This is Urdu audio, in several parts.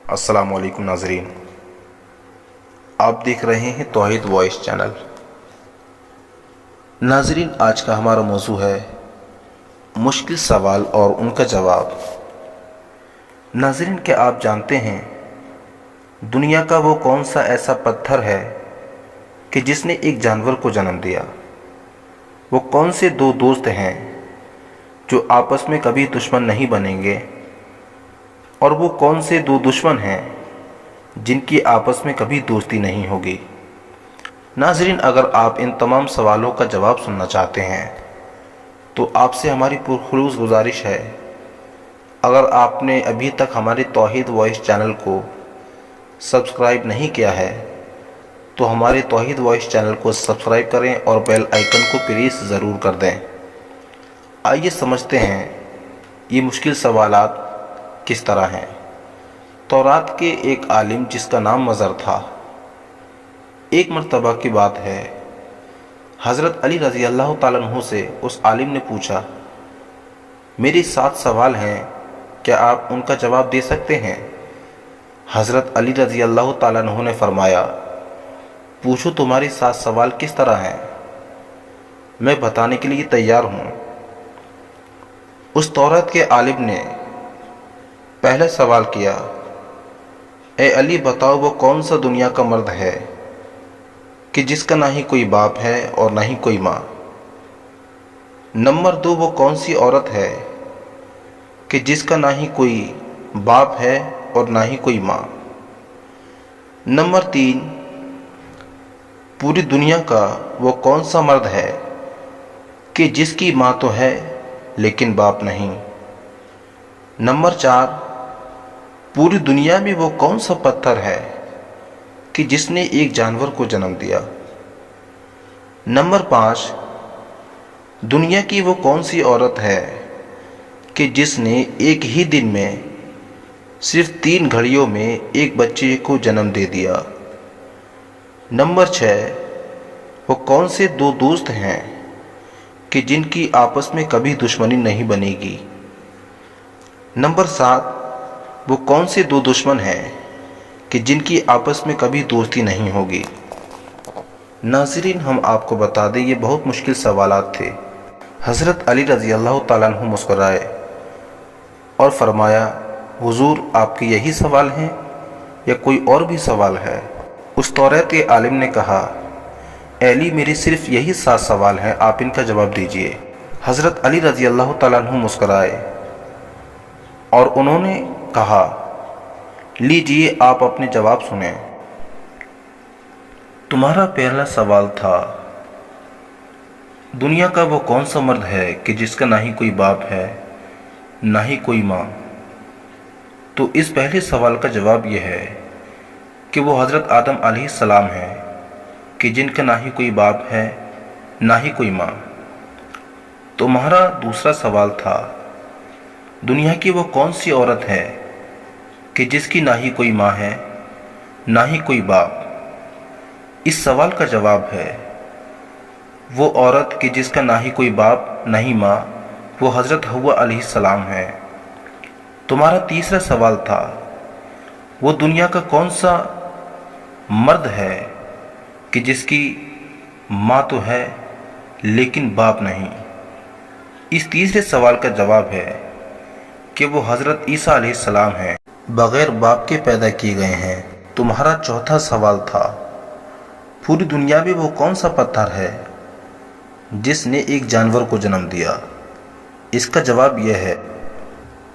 السلام علیکم ناظرین، آپ دیکھ رہے ہیں توحید وائس چینل۔ ناظرین، آج کا ہمارا موضوع ہے مشکل سوال اور ان کا جواب۔ ناظرین، کیا آپ جانتے ہیں دنیا کا وہ کون سا ایسا پتھر ہے کہ جس نے ایک جانور کو جنم دیا؟ وہ کون سے دو دوست ہیں جو آپس میں کبھی دشمن نہیں بنیں گے؟ اور وہ کون سے دو دشمن ہیں جن کی آپس میں کبھی دوستی نہیں ہوگی؟ ناظرین، اگر آپ ان تمام سوالوں کا جواب سننا چاہتے ہیں تو آپ سے ہماری پرخلوص گزارش ہے، اگر آپ نے ابھی تک ہمارے توحید وائس چینل کو سبسکرائب نہیں کیا ہے تو ہمارے توحید وائس چینل کو سبسکرائب کریں اور بیل آئیکن کو پریس ضرور کر دیں۔ آئیے سمجھتے ہیں یہ مشکل سوالات کس طرح ہیں۔ تورات کے ایک عالم جس کا نام مضر تھا، ایک مرتبہ کی بات ہے، حضرت علی رضی اللہ تعالیٰ عنہ سے اس عالم نے پوچھا، میرے 7 سوال ہیں، کیا آپ ان کا جواب دے سکتے ہیں؟ حضرت علی رضی اللہ تعالیٰ عنہ نے فرمایا، پوچھو، تمہارے 7 سوال کس طرح ہیں، میں بتانے کے لیے تیار ہوں۔ اس تورات کے عالم نے پہلا سوال کیا، اے علی، بتاؤ وہ کون سا دنیا کا مرد ہے کہ جس کا نہ ہی کوئی باپ ہے اور نہ ہی کوئی ماں؟ نمبر 2، وہ کون سی عورت ہے کہ جس کا نہ ہی کوئی باپ ہے اور نہ ہی کوئی ماں؟ نمبر 3، پوری دنیا کا وہ کون سا مرد ہے کہ جس کی ماں تو ہے لیکن باپ نہیں؟ نمبر 4، پوری دنیا میں وہ کون سا پتھر ہے کہ جس نے ایک جانور کو جنم دیا؟ نمبر 5، دنیا کی وہ کون سی عورت ہے کہ جس نے ایک ہی دن میں صرف 3 گھڑیوں میں ایک بچے کو جنم دے دیا؟ نمبر 6، وہ کون سے 2 دوست ہیں کہ جن کی آپس میں کبھی دشمنی نہیں بنے گی؟ نمبر 7، وہ کون سے 2 دشمن ہیں کہ جن کی آپس میں کبھی دوستی نہیں ہوگی؟ ناظرین، ہم آپ کو بتا دیں یہ بہت مشکل سوالات تھے۔ حضرت علی رضی اللہ تعالیٰ عنہ مسکرائے اور فرمایا، حضور، آپ کے یہی سوال ہیں یا کوئی اور بھی سوال ہے؟ اس تورات کے عالم نے کہا، اے علی، میرے صرف یہی 7 سوال ہیں، آپ ان کا جواب دیجئے۔ حضرت علی رضی اللہ تعالیٰ عنہ مسکرائے اور انہوں نے کہا، لیجئے، آپ اپنے جواب سنیں۔ تمہارا پہلا سوال تھا، دنیا کا وہ کون سا مرد ہے کہ جس کا نہ ہی کوئی باپ ہے نہ ہی کوئی ماں؟ تو اس پہلے سوال کا جواب یہ ہے کہ وہ حضرت آدم علیہ السلام ہیں کہ جن کا نہ ہی کوئی باپ ہے نہ ہی کوئی ماں۔ تمہارا دوسرا سوال تھا، دنیا کی وہ کون سی عورت ہے کہ جس کی نہ ہی کوئی ماں ہے نہ ہی کوئی باپ؟ اس سوال کا جواب ہے، وہ عورت کہ جس کا نہ ہی کوئی باپ نہ ہی ماں، وہ حضرت حوا علیہ السلام ہے۔ تمہارا تیسرا سوال تھا، وہ دنیا کا کون سا مرد ہے کہ جس کی ماں تو ہے لیکن باپ نہیں؟ اس تیسرے سوال کا جواب ہے کہ وہ حضرت عیسیٰ علیہ السلام ہیں، بغیر باپ کے پیدا کیے گئے ہیں۔ تمہارا چوتھا سوال تھا، پوری دنیا میں وہ کون سا پتھر ہے جس نے ایک جانور کو جنم دیا؟ اس کا جواب یہ ہے،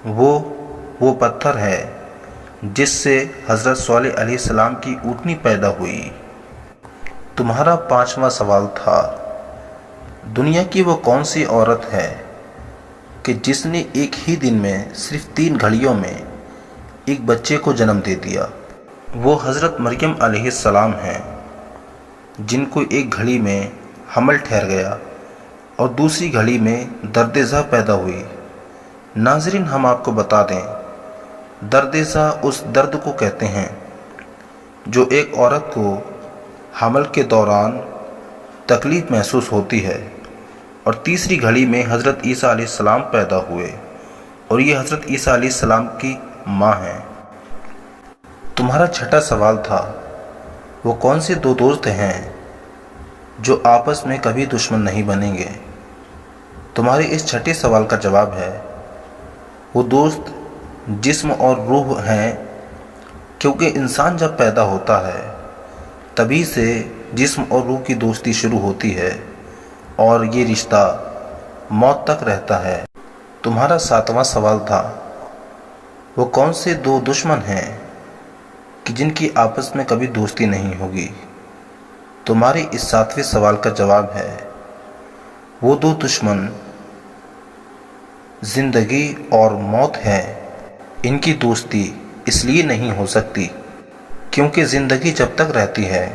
وہ پتھر ہے جس سے حضرت صالح علیہ السلام کی اونٹنی پیدا ہوئی۔ تمہارا پانچواں سوال تھا، دنیا کی وہ کون سی عورت ہے کہ جس نے ایک ہی دن میں صرف 3 گھڑیوں میں ایک بچے کو جنم دے دیا؟ وہ حضرت مریم علیہ السلام ہیں، جن کو ایک گھڑی میں حمل ٹھہر گیا اور دوسری گھڑی میں درد زا پیدا ہوئی۔ ناظرین، ہم آپ کو بتا دیں، درد زا اس درد کو کہتے ہیں جو ایک عورت کو حمل کے دوران تکلیف محسوس ہوتی ہے۔ اور تیسری گھڑی میں حضرت عیسیٰ علیہ السلام پیدا ہوئے اور یہ حضرت عیسیٰ علیہ السلام کی ماں ہیں۔ تمہارا چھٹا سوال تھا وہ کون سے دو دوست ہیں جو آپس میں کبھی دشمن نہیں بنیں گے؟ تمہارے اس چھٹے سوال کا جواب ہے وہ دوست جسم اور روح ہیں، کیونکہ انسان جب پیدا ہوتا ہے تبھی سے جسم اور روح کی دوستی شروع ہوتی ہے اور یہ رشتہ موت تک رہتا ہے۔ تمہارا ساتواں سوال تھا وہ کون سے دو دشمن ہیں کہ جن کی آپس میں کبھی دوستی نہیں ہوگی؟ تمہارے اس ساتویں سوال کا جواب ہے وہ دو دشمن زندگی اور موت ہیں۔ ان کی دوستی اس لیے نہیں ہو سکتی کیونکہ زندگی جب تک رہتی ہے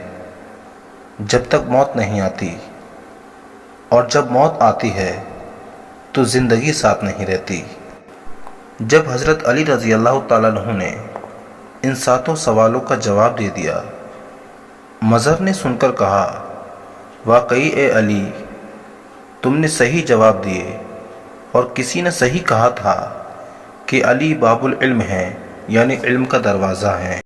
جب تک موت نہیں آتی، اور جب موت آتی ہے تو زندگی ساتھ نہیں رہتی۔ جب حضرت علی رضی اللہ تعالیٰ عنہ نے ان ساتوں سوالوں کا جواب دے دیا، مظہر نے سن کر کہا، واقعی اے علی، تم نے صحیح جواب دیے۔ اور کسی نے صحیح کہا تھا کہ علی باب العلم ہیں، یعنی علم کا دروازہ ہیں۔